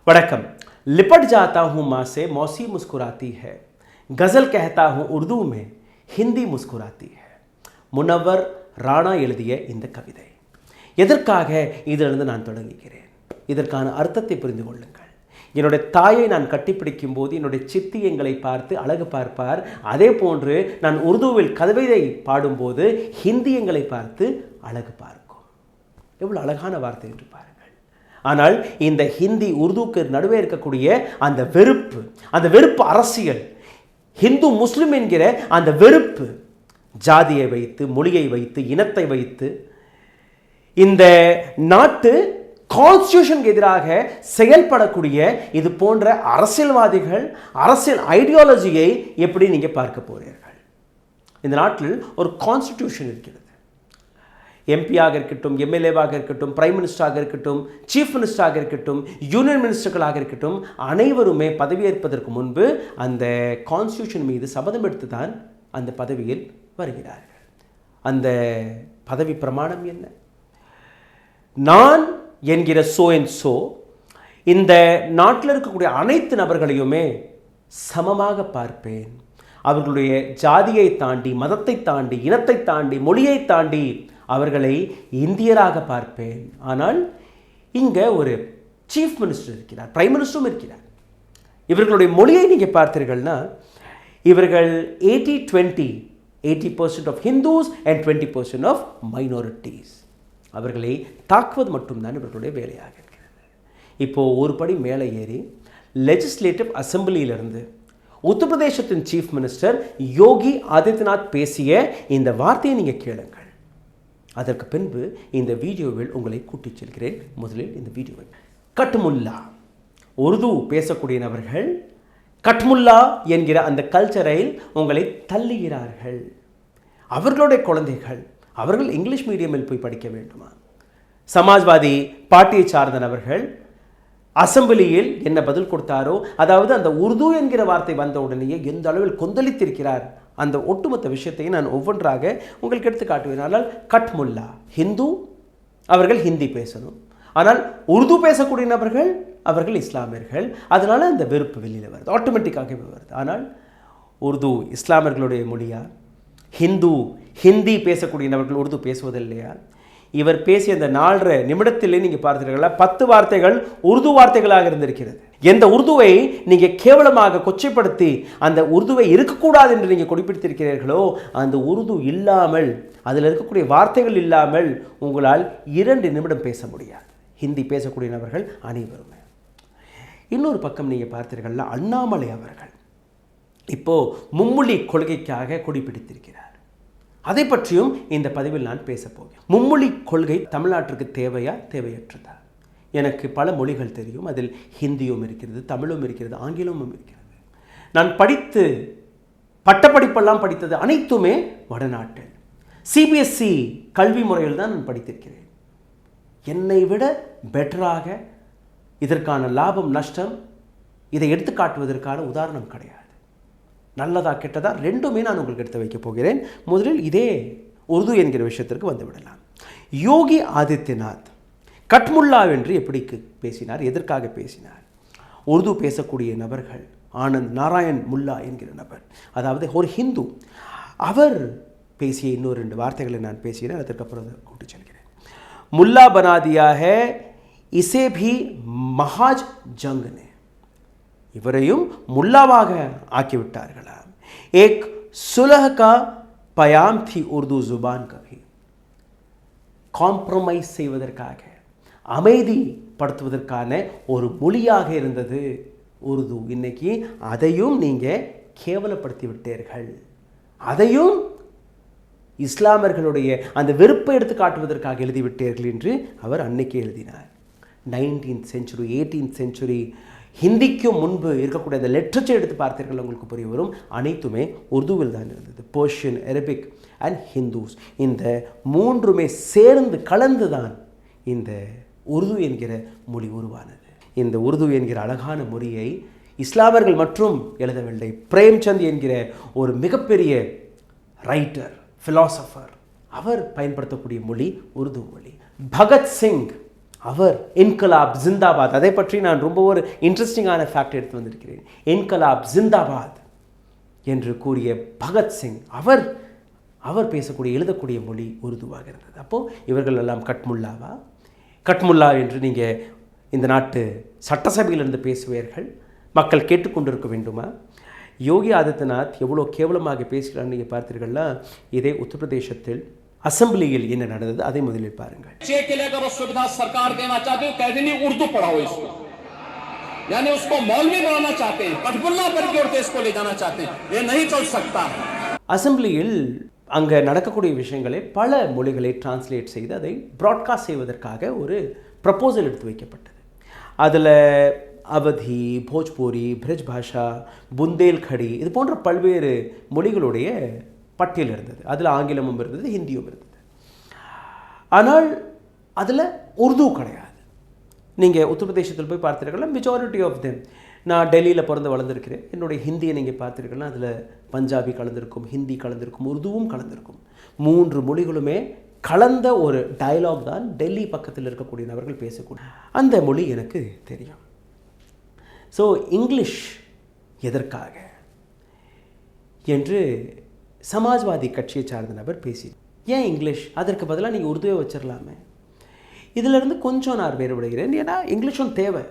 वड़कम। लिपट जाता हूँ माँ से मौसी मुस्कुराती है, गज़ल कहता हूँ उर्दू में हिंदी मुस्कुराती है. முனவர் ராணா எழுதிய இந்த கவிதை. எதற்காக இதிலிருந்து நான் தொடங்குகிறேன்? இதற்கான அர்த்தத்தை புரிந்து கொள்ளுங்கள். என்னுடைய தாயை நான் கட்டிப்பிடிக்கும் போது என்னுடைய சித்தி எங்களை பார்த்து அழகு பார்ப்பார். அதே போன்று நான் உருதுவில் கவிதை பாடும்போது ஹிந்தி எங்களை பார்த்து அழகு பார்க்கும். எவ்வளோ அழகான வார்த்தை என்று பாருங்கள். ஆனால் இந்த ஹிந்தி உருதுக்கு நடுவே இருக்கக்கூடிய அந்த வெறுப்பு அரசியல், ஹிந்து முஸ்லிம் என்கிற அந்த வெறுப்பு, ஜாதியை வைத்து, மொழியை வைத்து, இனத்தை வைத்து இந்த நாட்டு கான்ஸ்டியூஷனுக்கு எதிராக செயல்படக்கூடிய இது போன்ற அரசியல்வாதிகள், அரசியல் ஐடியாலஜியை எப்படி நீங்கள் பார்க்க போகிறீர்கள்? இந்த நாட்டில் ஒரு கான்ஸ்டிடியூஷன் இருக்கிறது. எம்பியாக இருக்கட்டும், எம்எல்ஏவாக இருக்கட்டும், பிரைம் மினிஸ்டராக இருக்கட்டும், சீஃப் மினிஸ்டராக இருக்கட்டும், யூனியன் மினிஸ்டர்களாக இருக்கட்டும், அனைவருமே பதவியேற்பதற்கு முன்பு அந்த கான்ஸ்டியூஷன் மீது சபதம் எடுத்து தான் அந்த பதவியில் வருகிறார்கள். அந்த பதவி பிரமாணம் என்ன? நான் என்கிற சோ அண்ட் சோ இந்த நாட்டில் இருக்கக்கூடிய அனைத்து நபர்களையுமே சமமாக பார்ப்பேன். அவர்களுடைய ஜாதியை தாண்டி, மதத்தை தாண்டி, இனத்தை தாண்டி, மொழியை தாண்டி அவர்களை இந்தியராக பார்ப்பேன். ஆனால் இங்கே ஒரு சீஃப் மினிஸ்டர் இருக்கிறார், பிரைம் மினிஸ்டரும் இருக்கிறார். இவர்களுடைய மொழியை நீங்கள் பார்த்தீர்கள்னா இவர்கள் 80% of Hindus and 20% of minorities. அவர்களை தாக்குவது மட்டும்தான் இவர்களுடைய வேலையாக இருக்கிறது. இப்போது ஒரு படி மேலே ஏறி லெஜிஸ்லேட்டிவ் அசம்பிளியிலிருந்து உத்தரப்பிரதேசத்தின் சீஃப் மினிஸ்டர் யோகி ஆதித்யநாத் பேசிய இந்த வார்த்தையை நீங்கள் கேளுங்கள். அதற்கு பின்பு இந்த வீடியோவில் உங்களை கூட்டிச் செல்கிறேன். முதலில் இந்த வீடியோவை கட்முல்லா, உருது பேசக்கூடிய நபர்கள் கட்முல்லா என்கிற அந்த கல்ச்சரில் உங்களை தள்ளுகிறார்கள். அவர்களுடைய குழந்தைகள் அவர்கள் இங்கிலீஷ் மீடியமில் போய் படிக்க வேண்டுமா? சமாஜ்வாதி பார்ட்டியை சார்ந்த நபர்கள் அசம்பிளியில் என்ன பதில் கொடுத்தாரோ, அதாவது அந்த உருது என்கிற வார்த்தை வந்த உடனேயே எந்த அளவில் கொந்தளித்திருக்கிறார், அந்த ஒட்டுமொத்த விஷயத்தை நான் ஒவ்வொன்றாக உங்களுக்கு எடுத்து காட்டுவேன். ஆனால் கட்முல்லா ஹிந்து, அவர்கள் ஹிந்தி பேசணும். ஆனால் உருது பேசக்கூடிய நபர்கள் அவர்கள் இஸ்லாமியர்கள். அதனால் அந்த வெறுப்பு வெளியில் வருது, ஆட்டோமேட்டிக்காகவே வருது. ஆனால் உருது இஸ்லாமியர்களுடைய மொழியா? ஹிந்தி பேசக்கூடிய நபர்கள் உருது பேசுவதில்லையா? இவர் பேசிய அந்த 4.5 நிமிடத்திலே நீங்கள் பார்த்தீர்களா 10 வார்த்தைகள் உருது வார்த்தைகளாக இருந்திருக்கிறது. எந்த உருதுவை நீங்கள் கேவலமாக கொச்சைப்படுத்தி அந்த உருதுவை இருக்கக்கூடாது என்று நீங்கள் குறிப்பிட்டிருக்கிறீர்களோ, அந்த உருது இல்லாமல், அதில் இருக்கக்கூடிய வார்த்தைகள் இல்லாமல் உங்களால் 2 நிமிடம் பேச முடியாது. ஹிந்தி பேசக்கூடிய நபர்கள் அனைவருமே. இன்னொரு பக்கம் நீங்கள் பார்த்தீர்கள்னா அண்ணாமலை அவர்கள் இப்போது மும்மொழி கொள்கைக்காக கொடிப்பிடித்திருக்கிறார். அதை பற்றியும் இந்த பதிவில் நான் பேசப்போகிறேன். மும்மொழி கொள்கை தமிழ்நாட்டிற்கு தேவையா, தேவையற்றதா? எனக்கு பல மொழிகள் தெரியும். அதில் ஹிந்தியும் இருக்கிறது, தமிழும் இருக்கிறது, ஆங்கிலமும் இருக்கிறது. நான் படித்து பட்டப்படிப்பெல்லாம் படித்தது அனைத்துமே வடநாட்டில் சிபிஎஸ்சி கல்வி முறையில் தான் நான் படித்திருக்கிறேன். என்னை விட பெட்டராக இதற்கான லாபம் நஷ்டம் இதை எடுத்து காட்டுவதற்கான உதாரணம் கிடையாது. நல்லதா கெட்டதா ரெண்டுமே நான் உங்களுக்கு எடுத்து வைக்க போகிறேன். முதலில் இதே உருது என்கிற விஷயத்திற்கு வந்து விடலாம். யோகி ஆதித்யநாத் கட்முல்லா என்று எப்படி பேசினார், எதற்காக பேசினார்? உருது பேசக்கூடிய நபர்கள், ஆனந்த் நாராயண் முல்லா என்கிற நபர், அதாவது ஒரு ஹிந்து, அவர் பேசிய இன்னொரு 2 வார்த்தைகளை நான் பேசுகிறேன். அதற்கப்புறம் கூட்டி செல்கிறேன். முல்லா பனாதியா ஹை இசே भी महाज जंग ने, இவரையும் முல்லாவாக ஆக்கிவிட்டார்களா? एक सुलह का பயாம் थी उर्दू जुबान कभी, காம்ப்ரமைஸ் செய்வதற்காக, அமைதிப்படுத்துவதற்கான ஒரு மொழியாக இருந்தது உருது. இன்னைக்கு அதையும் நீங்கள் கேவலப்படுத்தி விட்டீர்கள். அதையும் இஸ்லாமியர்களுடைய அந்த வெறுப்பை எடுத்து காட்டுவதற்காக எழுதிவிட்டீர்கள் என்று அவர் அன்னைக்கு எழுதினார். 19th century 18th century ஹிந்திக்கும் முன்பு இருக்கக்கூடிய அந்த லிட்ரேச்சர் எடுத்து பார்த்தீர்கள், உங்களுக்கு புரிய வரும். அனைத்துமே உருதுவில் தான் இருந்தது. பெர்ஷியன், அரபிக் அண்ட் ஹிந்துஸ், இந்த 3மே சேர்ந்து கலந்து தான் இந்த உருது என்கிற மொழி உருவானது. இந்த உருது என்கிற அழகான மொழியை இஸ்லாமியர்கள் மற்றும் எழுதவில்லை. பிரேம்சந்த் என்கிற ஒரு மிகப்பெரிய ரைட்டர், ஃபிலாசபர், அவர் பயன்படுத்தக்கூடிய மொழி உருது மொழி. பகத்சிங் அவர் இன்கலாப் ஜிந்தாபாத், அதை பற்றி நான் ரொம்ப ஒரு இன்ட்ரெஸ்டிங்கான ஃபேக்ட் எடுத்து வந்திருக்கிறேன். இன்கலாப் ஜிந்தாபாத் என்று கூறிய பகத்சிங் அவர் பேசக்கூடிய எழுதக்கூடிய மொழி உருதுவாக இருந்தது. அப்போது இவர்கள் எல்லாம் கட்முல்லா என்று நீங்கள் இந்த நாட்டு சட்டசபையிலிருந்து பேசுவீர்கள், மக்கள் கேட்டுக்கொண்டிருக்க வேண்டுமா? யோகி ஆதித்யநாத் எவ்வளோ கேவலமாக பேசுகிறான்னு நீங்கள் பார்த்தீர்கள்னா, இதே உத்தரப்பிரதேசத்தில் அசம்பிளியில் என்ன நடந்தது அதை முதலில் பாருங்கள். அசம்பிளியில் அங்கே நடக்கக்கூடிய விஷயங்களை பல மொழிகளை டிரான்ஸ்லேட் செய்து அதை ப்ராட்காஸ்ட் செய்வதற்காக ஒரு ப்ரப்போசல் எடுத்து வைக்கப்பட்டது. அதில் அவதி, போஜ்பூரி, பிரஜ் பாஷா, புந்தேல்கடி இது போன்ற பல்வேறு மொழிகளுடைய பட்டியல் இருந்தது. அதில் ஆங்கிலமும் இருந்தது, ஹிந்தியும் இருந்தது. ஆனால் அதில் உருது கிடையாது. நீங்கள் உத்தரப்பிரதேசத்தில் போய் பார்த்தீர்கள்னா மெஜாரிட்டி ஆஃப் தெம், நான் டெல்லியில் பிறந்து வளர்ந்துருக்கிறேன், என்னுடைய ஹிந்தியை நீங்கள் பார்த்துருக்கீங்கன்னா அதில் பஞ்சாபி கலந்திருக்கும், ஹிந்தி கலந்திருக்கும், உருதுவும் கலந்திருக்கும். 3 மொழிகளுமே கலந்த ஒரு டயலாக் தான் டெல்லி பக்கத்தில் இருக்கக்கூடிய நபர்கள் பேசக்கூடிய அந்த மொழி எனக்கு தெரியும். ஸோ இங்கிலீஷ் எதற்காக என்று சமாஜ்வாதி கட்சியை சார்ந்த நபர் பேசி, ஏன் இங்கிலீஷ், அதற்கு பதிலாக நீங்கள் உருதுவை வச்சிடலாமே. இதிலிருந்து கொஞ்சம் நான் வேறுபடுகிறேன். ஏன்னா இங்கிலீஷும் தேவை,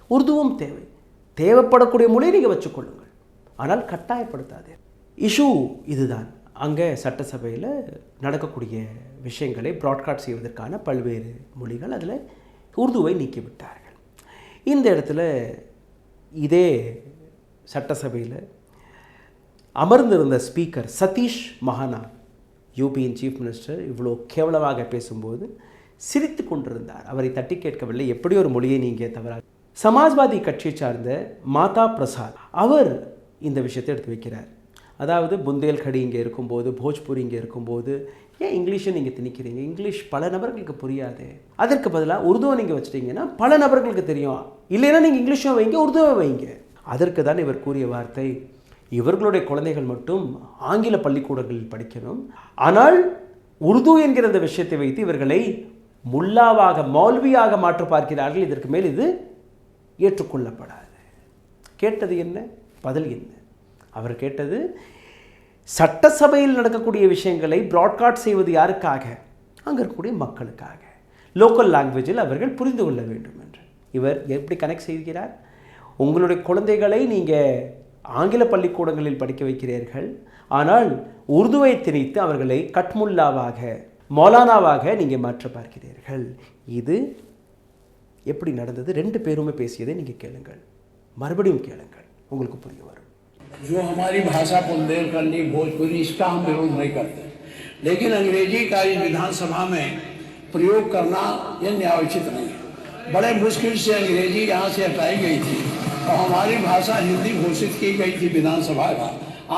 உருதுவும் தேவை, தேவைப்படக்கூடிய மொழியை நீங்கள் வச்சுக்கொள்ளுங்கள், ஆனால் கட்டாயப்படுத்தாது. இஷ்யூ இதுதான். அங்கே சட்டசபையில் நடக்கக்கூடிய விஷயங்களை ப்ராட்காஸ்ட் செய்வதற்கான பல்வேறு மொழிகள், அதில் உருதுவை நீக்கிவிட்டார்கள். இந்த இடத்துல இதே சட்டசபையில் அமர்ந்திருந்த ஸ்பீக்கர் சதீஷ் மஹானா, யூபியின் சீஃப் மினிஸ்டர், இவ்வளோ கேவலமாக பேசும்போது சிரித்து கொண்டிருந்தார். அவரை தட்டி கேட்கவில்லை, எப்படி ஒரு மொழியை நீங்கள் தவறாக. சமாஜ்வாதி கட்சியை சார்ந்த மாதா பிரசாத் அவர் இந்த விஷயத்தை எடுத்து வைக்கிறார். அதாவது புந்தேல்கடி இங்கே இருக்கும்போது, போஜ்பூரி இங்கே இருக்கும்போது ஏன் இங்கிலீஷை நீங்கள் திணிக்கிறீங்க? இங்கிலீஷ் பல நபர்களுக்கு புரியாது. அதற்கு பதிலாக உருதுவை நீங்கள் வச்சுட்டீங்கன்னா பல நபர்களுக்கு தெரியும். இல்லைன்னா நீங்கள் இங்கிலீஷும் வைங்க, உருதுவை வைங்க. அதற்கு தான் இவர் கூறிய வார்த்தை, இவர்களுடைய குழந்தைகள் மட்டும் ஆங்கில பள்ளிக்கூடங்களில் படிக்கணும், ஆனால் உருது என்கிற அந்த விஷயத்தை வைத்து இவர்களை முல்லாவாக, மௌல்வியாக மாற்ற பார்க்கிறார்கள். இதற்கு மேல் இது ஏற்றுக்கொள்ளப்படாது. கேட்டது என்ன? பதில் என்ன? அவர் கேட்டது, சட்டசபையில் நடக்கக்கூடிய விஷயங்களை ப்ராட்காஸ்ட் செய்வது யாருக்காக? அங்கே இருக்கக்கூடிய மக்களுக்காக, லோக்கல் லாங்குவேஜில் அவர்கள் புரிந்து கொள்ள வேண்டும் என்று. இவர் எப்படி கனெக்ட் செய்கிறார்? உங்களுடைய குழந்தைகளை நீங்கள் ஆங்கில பள்ளிக்கூடங்களில் படிக்க வைக்கிறீர்கள், ஆனால் உருதுவை திணித்து அவர்களை கட்முல்லாவாக, மௌலானாவாக நீங்கள் மாற்ற பார்க்கிறீர்கள். இது எப்படி நடந்தது? 2 பேருமே பேசியதை நீங்கள் கேளுங்கள், மறுபடியும் கேளுங்கள், உங்களுக்கு புரிய வரும். जो हमारी भाषा बुंदेलखंडी, भोजपुरी, इसका हम विरोध नहीं करते, लेकिन अंग्रेजी का इस विधानसभा में प्रयोग करना यह न्यायोचित नहीं है। बड़े मुश्किल से अंग्रेजी यहाँ से हटाई गई थी और हमारी भाषा हिंदी घोषित की गई थी विधानसभा का।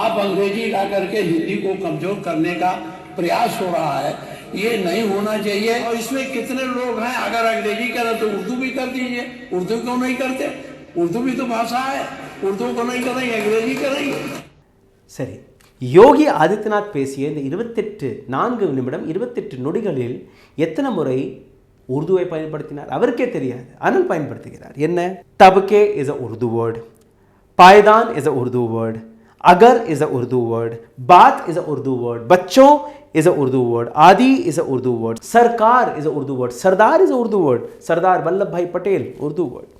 आप अंग्रेजी ला करके हिंदी को कमजोर करने का प्रयास हो रहा है, ये नहीं होना चाहिए। और इसमें कितने लोग हैं, अगर अंग्रेजी करें तो उर्दू भी कर दीजिए। उर्दू क्यों नहीं करते? उर्दू भी तो भाषा है, उर्दू को नहीं करेंगे, अंग्रेजी करेंगे. சரி, யோகி ஆதித்யநாத் பேசிய இந்த 4 நிமிடம் 28 நொடிகளில் எத்தனை முறை உருதுவை பயன்படுத்தினார் அவருக்கே தெரியாது, ஆனால் பயன்படுத்துகிறார். என்ன? தபகே இஸ் அ உருது வேர்ட், பாய்தான் இஸ் அ உருது வேர்ட், அகர் இஸ் அ உருது வேர்ட், பாத் இஸ் அ உருது வேர்ட், பச்சோ இஸ் அ உருது வேர்ட், ஆதி இஸ் அ உருது வேர்ட், சர்க்கார் இஸ் அ உருது வேர்ட், சர்தார் is a Urdu word, Sardar Vallabhbhai Patel Urdu word,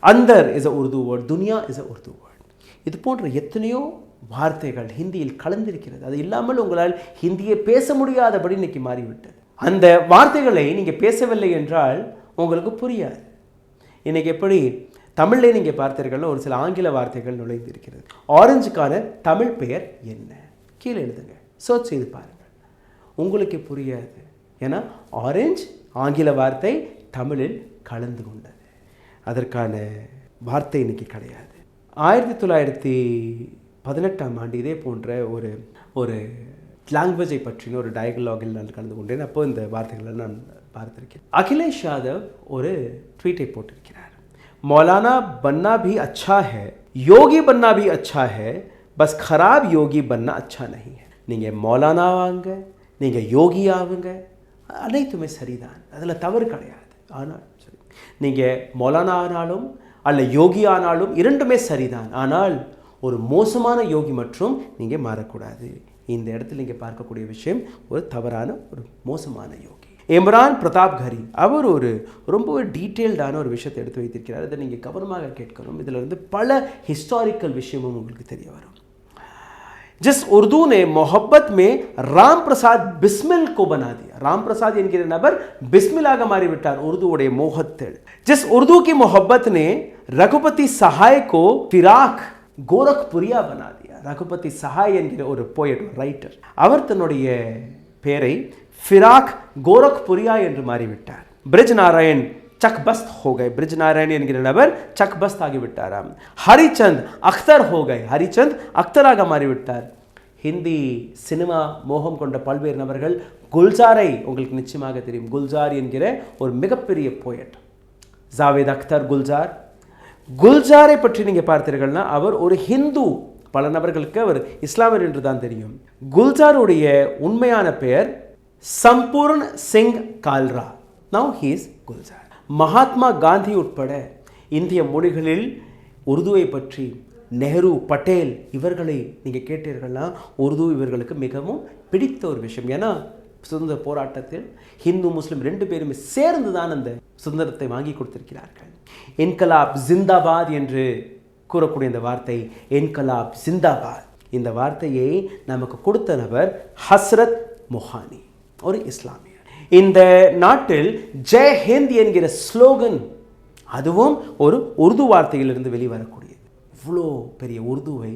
அந்தர் இஸ் அ உருது வேர்ட், துனியா இஸ் அ உருது வேர்ட். இது போன்ற எத்தனையோ வார்த்தைகள் ஹிந்தியில் கலந்திருக்கிறது. அது இல்லாமல் உங்களால் ஹிந்தியை பேச முடியாதபடி இன்னைக்கு மாறிவிட்டது. அந்த வார்த்தைகளை நீங்கள் பேசவில்லை என்றால் உங்களுக்கு புரியாது. இன்றைக்கி எப்படி தமிழ்லே நீங்கள் பார்த்தீர்கள், ஒரு சில ஆங்கில வார்த்தைகள் நுழைந்திருக்கிறது. ஆரஞ்சுக்கான தமிழ் பெயர் என்ன? கீழே எழுதுங்க, சர்ச் செய்து பாருங்கள், உங்களுக்கு புரியாது. ஏன்னா ஆரஞ்சு ஆங்கில வார்த்தை தமிழில் கலந்து கொண்டது. அதற்கான வார்த்தை இன்னைக்கு கிடையாது. 1918ஆம் ஆண்டு இதே போன்ற ஒரு லாங்குவேஜை பற்றின ஒரு டயலாகில் நான் கலந்து கொண்டேன். அப்போ இந்த வார்த்தைகளை நான் பார்த்திருக்கேன். அகிலேஷ் யாதவ் ஒரு ட்வீட்டை போட்டிருக்கிறார். मौलाना बनना भी अच्छा है, योगी बनना भी अच्छा है, बस खराब योगी बनना अच्छा नहीं है. நீங்கள் மௌலானா ஆகுங்க, நீங்கள் யோகி ஆகுங்க, அனைத்துமே சரிதான், அதில் தவறு கிடையாது. ஆனால் சரி, நீங்கள் மௌலானா ஆனாலும் அல்ல யோகி ஆனாலும் இரண்டுமே சரிதான். ஆனால் ஒரு மோசமான யோகி மற்றும் நீங்கள் மாறக்கூடாது. இந்த இடத்துல நீங்கள் பார்க்கக்கூடிய விஷயம் ஒரு தவறான ஒரு மோசமான யோகி. இம்ரான் பிரதாப் கரி அவர் ஒரு ரொம்ப டீட்டெயில்டான ஒரு விஷயத்தை எடுத்து வைத்திருக்கிறார். அதை நீங்கள் கவனமாக கேட்கணும். இதில் இருந்து பல ஹிஸ்டாரிக்கல் விஷயமும் உங்களுக்கு தெரிய வரும். जिस उर्दू ने मोहब्बत में राम प्रसाद बिस्मिल को बना दिया. राम प्रसाद என்கிற நபர் பிஸ்மிலாக மாறிவிட்டார் உருதுவுடைய மோகத்தில். जिस उर्दू की मोहब्बत ने रघुपति सहाय को फिराक गोरखपुरिया बना दिया. रघुपति सहाय என்கிற ஒரு போயட் ரைட்டர் அவர் தன்னுடைய பெயரை फिराक गोरखपुरिया என்று மாறிவிட்டார். ब्रिज नारायण चकबस्त हो गए. ब्रिज नारायण என்கிற நபர் चकबस्त ஆகிவிட்டாராம். ஹரிச்சந்த் அக்தர் हो गए. ஹரிச்சந்த் அக்தராக மாறிவிட்டார். ஹிந்தி சினிமா மோகம் கொண்ட பல்வேறு நபர்கள் குல்ஜாரை உங்களுக்கு நிச்சயமாக தெரியும். குல்ஜார் என்கிற ஒரு மிகப்பெரிய போயட் ஜாவேத் அக்தர் குல்ஜார். குல்ஜாரை பற்றி நீங்கள் பார்த்தீர்கள்னா அவர் ஒரு ஹிந்து. பல நபர்களுக்கு அவர் இஸ்லாமியர் என்று தான் தெரியும். குல்ஜாருடைய உண்மையான பெயர் Sampooran Singh Kalra. Now he is Gulzar. Mahatma Gandhi உட்பட இந்திய மொழிகளில் உருதுவை பற்றி நெஹ்ரு, பட்டேல் இவர்களை நீங்கள் கேட்டீர்கள்னா உருது இவர்களுக்கு மிகவும் பிடித்த ஒரு விஷயம். ஏன்னா சுதந்திர போராட்டத்தில் ஹிந்து முஸ்லிம் ரெண்டு பேருமே சேர்ந்து தான் அந்த சுதந்திரத்தை வாங்கி கொடுத்திருக்கிறார்கள். இன்கலாப் ஜிந்தாபாத் என்று கூறக்கூடிய இந்த வார்த்தை இன்கலாப் ஜிந்தாபாத், இந்த வார்த்தையை நமக்கு கொடுத்த நபர் ஹஸ்ரத் மொஹானி, ஒரு இஸ்லாமியர். இந்த நாட்டில் ஜெய் ஹிந்த் என்கிற ஸ்லோகன் அதுவும் ஒரு உருது வார்த்தையிலிருந்து வெளிவரக்கூடியது. இவ்வளோ பெரிய உருதுவை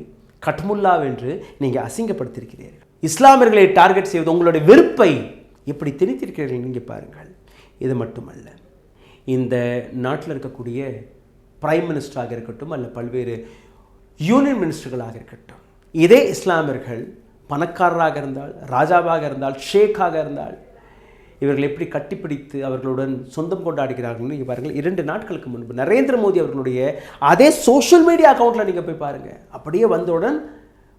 கட்முல்லாவென்று நீங்கள் அசிங்கப்படுத்தியிருக்கிறீர்கள். இஸ்லாமியர்களை டார்கெட் செய்வது உங்களுடைய வெறுப்பை எப்படி திணித்திருக்கிறீர்கள் நீங்கள் பாருங்கள். இது மட்டுமல்ல, இந்த நாட்டில் இருக்கக்கூடிய பிரைம் மினிஸ்டராக இருக்கட்டும் அல்ல பல்வேறு யூனியன் மினிஸ்டர்களாக இருக்கட்டும், இதே இஸ்லாமியர்கள் பணக்காரராக இருந்தால், ராஜாவாக இருந்தால், ஷேக்காக இருந்தால் இவர்கள் எப்படி கட்டிப்பிடித்து அவர்களுடன் சொந்தம் கொண்டாடுகிறார்கள் நீங்கள் பாருங்கள். 2 நாட்களுக்கு முன்பு நரேந்திர மோடி அவர்களுடைய அதே சோஷியல் மீடியா அக்கௌண்ட்டில் நீங்கள் போய் பாருங்கள். அப்படியே வந்தவுடன்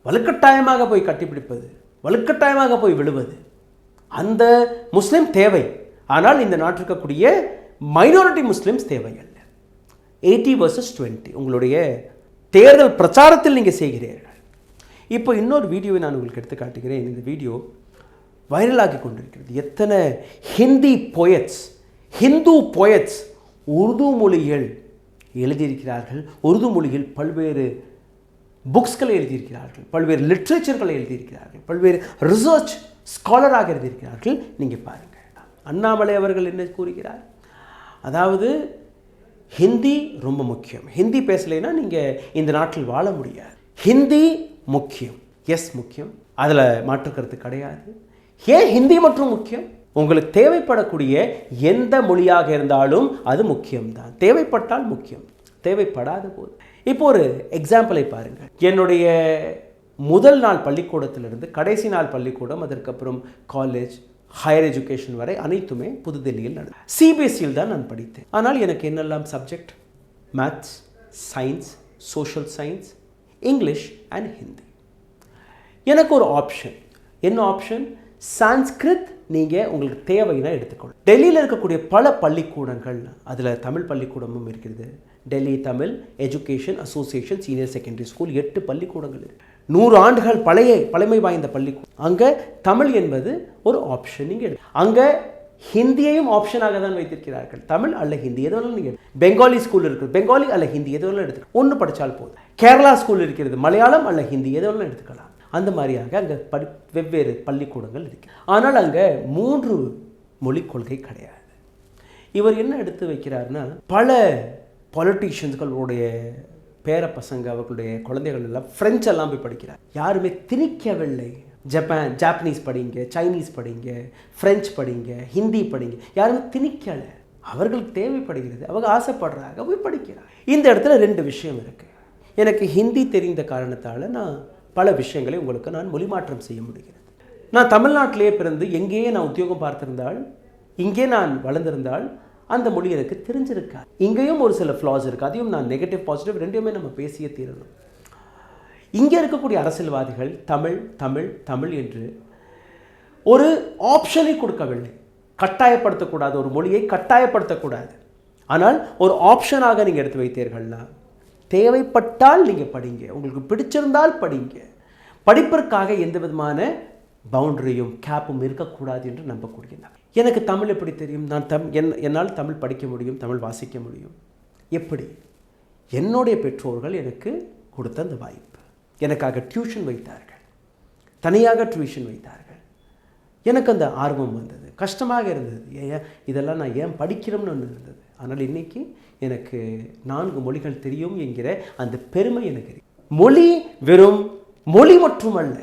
வலுக்கட்டாயமாக போய் கட்டிப்பிடிப்பது, வலுக்கட்டாயமாக போய் விழுவது, அந்த முஸ்லீம் தேவை. ஆனால் இந்த நாட்டில் இருக்கக்கூடிய மைனாரிட்டி முஸ்லிம்ஸ் தேவை அல்ல. 80 versus 20 உங்களுடைய தேர்தல் பிரச்சாரத்தில் நீங்கள் செய்கிறீர்கள். இப்போ இன்னொரு வீடியோவை நான் உங்களுக்கு எடுத்து காட்டுகிறேன். இந்த வீடியோ வைரலாகி கொண்டிருக்கிறது. எத்தனை ஹிந்தி போயட்ஸ், ஹிந்து போயட்ஸ் உருது மொழியில் எழுதியிருக்கிறார்கள். உருது மொழியில் பல்வேறு புக்ஸ்களை எழுதியிருக்கிறார்கள், பல்வேறு லிட்ரேச்சர்களை எழுதியிருக்கிறார்கள், பல்வேறு ரிசர்ச் ஸ்காலராக எழுதியிருக்கிறார்கள். நீங்கள் பாருங்கள், அண்ணாமலை அவர்கள் என்ன கூறுகிறார்? அதாவது ஹிந்தி ரொம்ப முக்கியம், ஹிந்தி பேசலைன்னா நீங்கள் இந்த நாட்டில் வாழ முடியாது. ஹிந்தி முக்கியம், எஸ் முக்கியம், அதில் மாற்றுக்கருத்து கிடையாது. ஏன் ஹிந்தி மற்றும் முக்கியம்? உங்களுக்கு தேவைப்படக்கூடிய எந்த மொழியாக இருந்தாலும் அது முக்கியம்தான். தேவைப்பட்டால் முக்கியம், தேவைப்படாத போது. இப்போ ஒரு எக்ஸாம்பிளை பாருங்கள். என்னுடைய முதல் நாள் பள்ளிக்கூடத்திலிருந்து கடைசி நாள் பள்ளிக்கூடம், அதற்கப்புறம் காலேஜ், ஹையர் எஜுகேஷன் வரை அனைத்துமே புதுதில்லியில் நடந்தது. சிபிஎஸ்சியில் தான் நான் படித்தேன். ஆனால் எனக்கு என்னெல்லாம் subject? Maths, science, social science, English and Hindi. எனக்கு ஒரு ஆப்ஷன். என்ன ஆப்ஷன்? சான்ஸ்கிரிட் நீங்கள் உங்களுக்கு தேவைன்னா எடுத்துக்கணும். டெல்லியில் இருக்கக்கூடிய பல பள்ளிக்கூடங்கள், அதில் தமிழ் பள்ளிக்கூடமும் இருக்கிறது. Delhi Tamil education association senior secondary school 8 பள்ளிக்கூடங்கள் இருக்குது. 100 ஆண்டுகள் பழமை வாய்ந்த பள்ளிக்கூடம். அங்கே தமிழ் என்பது ஒரு ஆப்ஷன். நீங்கள் அங்கே ஹிந்தியையும் ஆப்ஷனாக தான் வைத்திருக்கிறார்கள். தமிழ் அல்ல ஹிந்தி எது வேணாலும் நீங்கள். பெங்காலி ஸ்கூல் இருக்குது, பெங்காலி அல்ல ஹிந்தி எது வேணாலும் எடுத்துக்கலாம். ஒன்று படித்தால் போதும். கேரளா ஸ்கூல் இருக்கிறது, மலையாளம் அல்ல ஹிந்தி எது வேணாலும் எடுத்துக்கலாம். அந்த மாதிரியாக அங்கே வெவ்வேறு பள்ளிக்கூடங்கள் இருக்கு. ஆனால் அங்கே 3 மொழிக் கொள்கை கிடையாது. இவர் என்ன எடுத்து வைக்கிறார்னா, பல பொலிட்டீஷியன்ஸ்களுடைய பேர பசங்க, அவர்களுடைய குழந்தைகள் எல்லாம் ஃப்ரெஞ்சு எல்லாம் போய் படிக்கிறார். யாருமே திணிக்கவில்லை. ஜாப்பனீஸ் படிங்க, சைனீஸ் படிங்க, ஃப்ரெஞ்சு படிங்க, ஹிந்தி படிங்க, யாருமே திணிக்கலை. அவர்களுக்கு தேவைப்படுகிறது, அவங்க ஆசைப்படுறாங்க, போய் படிக்கிறாங்க. இந்த இடத்துல 2 விஷயம் இருக்குது. எனக்கு ஹிந்தி தெரிந்த காரணத்தால் நான் பல விஷயங்களை உங்களுக்கு நான் மொழிமாற்றம் செய்ய முடிகிறது. நான் தமிழ்நாட்டிலே பிறந்து எங்கேயே நான் உத்தியோகம் பார்த்திருந்தால், இங்கே நான் வளர்ந்திருந்தால் அந்த மொழி எனக்கு தெரிஞ்சிருக்காது. இங்கேயும் ஒரு சில ஃப்ளாஸ் இருக்குது. அதையும் நான் நெகட்டிவ் பாசிட்டிவ் ரெண்டுமே நம்ம பேசியே தீரணும். இங்கே இருக்கக்கூடிய அரசியல்வாதிகள் தமிழ் தமிழ் தமிழ் என்று ஒரு ஆப்ஷனை கொடுக்கவில்லை. கட்டாயப்படுத்தக்கூடாது, ஒரு மொழியை கட்டாயப்படுத்தக்கூடாது. ஆனால் ஒரு ஆப்ஷனாக நீங்கள் எடுத்து வைத்தீர்கள்னா, தேவைப்பட்டால் நீங்கள் படிங்க, உங்களுக்கு பிடிச்சிருந்தால் படிங்க. படிப்பிற்காக எந்த விதமான பவுண்டரியும் கேப்பும் இருக்கக்கூடாது என்று நம்பக்கூடியது. எனக்கு தமிழ் எப்படி தெரியும்? என்னால் தமிழ் படிக்க முடியும், தமிழ் வாசிக்க முடியும். எப்படி? என்னுடைய பெற்றோர்கள் எனக்கு கொடுத்த அந்த வாய்ப்பு. எனக்காக டியூஷன் வைத்தார்கள், தனியாக டியூஷன் வைத்தார்கள். எனக்கு அந்த ஆர்வம் வந்தது, கஷ்டமாக இருந்தது. இதெல்லாம் நான் ஏன் படிக்கிறோம்னு ஒன்று இருந்தது. ஆனால் இன்றைக்கி எனக்கு 4 மொழிகள் தெரியும் என்கிற அந்த பெருமை எனக்கு இருக்கு. மொழி வெறும் மொழி மட்டுமல்ல,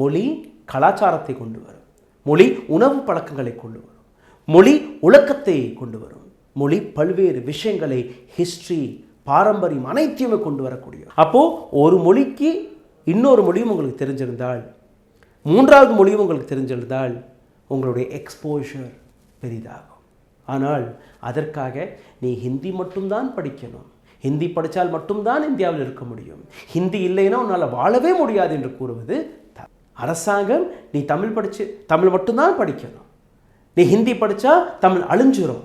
மொழி கலாச்சாரத்தை கொண்டு வரும், மொழி உணவு பழக்கங்களை கொண்டு வரும், மொழி ஒழுக்கத்தை கொண்டு வரும், மொழி பல்வேறு விஷயங்களை, ஹிஸ்ட்ரி, பாரம்பரியம் அனைத்தையுமே கொண்டு வரக்கூடிய. அப்போது ஒரு மொழிக்கு இன்னொரு மொழியும் உங்களுக்கு தெரிஞ்சிருந்தால், 3வது மொழியும் உங்களுக்கு தெரிஞ்சிருந்தால், உங்களுடைய எக்ஸ்போஷர் பெரிதாகும். ஆனால் அதற்காக நீ ஹிந்தி மட்டும்தான் படிக்கணும், ஹிந்தி படித்தால் மட்டும்தான் இந்தியாவில் இருக்க முடியும், ஹிந்தி இல்லைன்னா உன்னால் வாழவே முடியாது என்று கூறுவது அரசாங்கம். நீ தமிழ் மட்டும்தான் படிக்கணும், நீ ஹிந்தி படித்தா தமிழ் அழிஞ்சிரும்,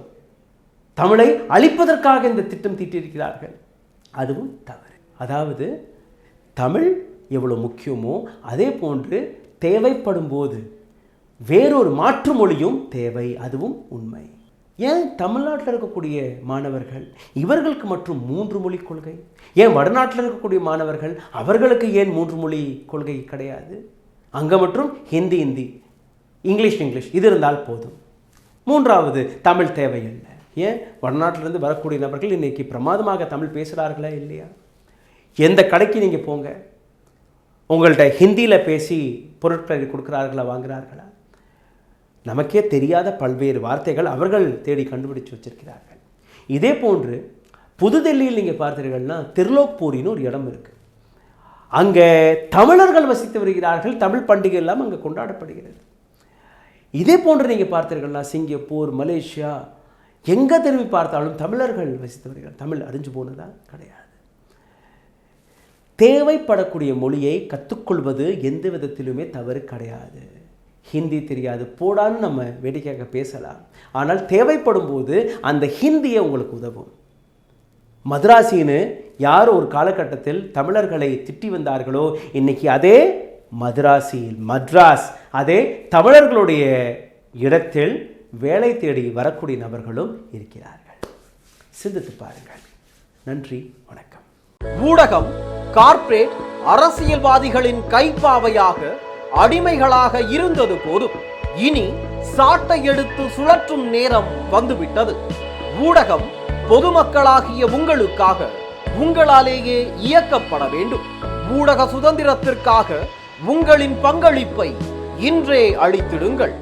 தமிழை அழிப்பதற்காக இந்த திட்டம் தீட்டியிருக்கிறார்கள். அதுவும் தவறு. அதாவது தமிழ் எவ்வளோ முக்கியமோ அதே போன்று தேவைப்படும் போது வேறொரு மாற்று மொழியும் தேவை, அதுவும் உண்மை. ஏன் தமிழ்நாட்டில் இருக்கக்கூடிய மாணவர்கள் இவர்களுக்கு மற்றும் 3 மொழி கொள்கை? ஏன் வடநாட்டில் இருக்கக்கூடிய மாணவர்கள் அவர்களுக்கு ஏன் 3 மொழி கொள்கை கிடையாது? அங்கே மற்றும் ஹிந்தி இங்கிலீஷ் இது இருந்தால் போதும், 3வது தமிழ் தேவையில்லை. ஏன் வடநாட்டிலிருந்து வரக்கூடிய நபர்கள் இன்றைக்கி பிரமாதமாக தமிழ் பேசுகிறார்களா இல்லையா? எந்த கடைக்கு நீங்கள் போங்க, உங்கள்கிட்ட ஹிந்தியில் பேசி பொருட்களை கொடுக்குறார்களா, வாங்குகிறார்களா? நமக்கே தெரியாத பல்வேறு வார்த்தைகள் அவர்கள் தேடி கண்டுபிடிச்சு வச்சிருக்கிறார்கள். இதே போன்று புதுடெல்லியில் நீங்கள் பார்த்தீர்கள்னா திருலோக்பூரின்னு ஒரு இடம் இருக்குது. அங்கே தமிழர்கள் வசித்து வருகிறார்கள், தமிழ் பண்டிகை எல்லாம் அங்கே கொண்டாடப்படுகிறது. இதே போன்று நீங்கள் பார்த்தீர்கள்னா சிங்கப்பூர், மலேசியா, எங்கே திரும்பி பார்த்தாலும் தமிழர்கள் வசித்து வருகிறார்கள். தமிழ் அழிஞ்சு போனதா? கிடையாது. தேவைப்படக்கூடிய மொழியை கற்றுக்கொள்வது எந்த விதத்திலுமே தவறு கிடையாது. ஹிந்தி தெரியாது போடான்னு நம்ம வேடிக்கையாக பேசலாம், ஆனால் தேவைப்படும் போது அந்த ஹிந்தியை உங்களுக்கு உதவும். மദ്രാസിன்னு யார் ஒரு காலகட்டத்தில் தமிழர்களை திட்டி வந்தார்களோ, இன்னைக்கு அதே மദ്രാஸ் அதே தமிழர்களுடைய இடத்தில் வேலை தேடி வரக்கூடிய நபர்களும் இருக்கிறார்கள். சிந்தித்து பாருங்கள். நன்றி, வணக்கம். ஊடகம் கார்ப்பரேட் அரசியல்வாதிகளின் கைப்பாவையாக, அடிமைகளாக இருந்தது போதும். இனி சாட்டை எடுத்து சுழற்றும் நேரம் வந்துவிட்டது. ஊடகம் பொதுமக்களாகிய உங்களுக்காக, உங்களாலேயே இயக்கப்பட வேண்டும். ஊடக சுதந்திரத்திற்காக உங்களின் பங்களிப்பை இன்றே அளித்திடுங்கள்.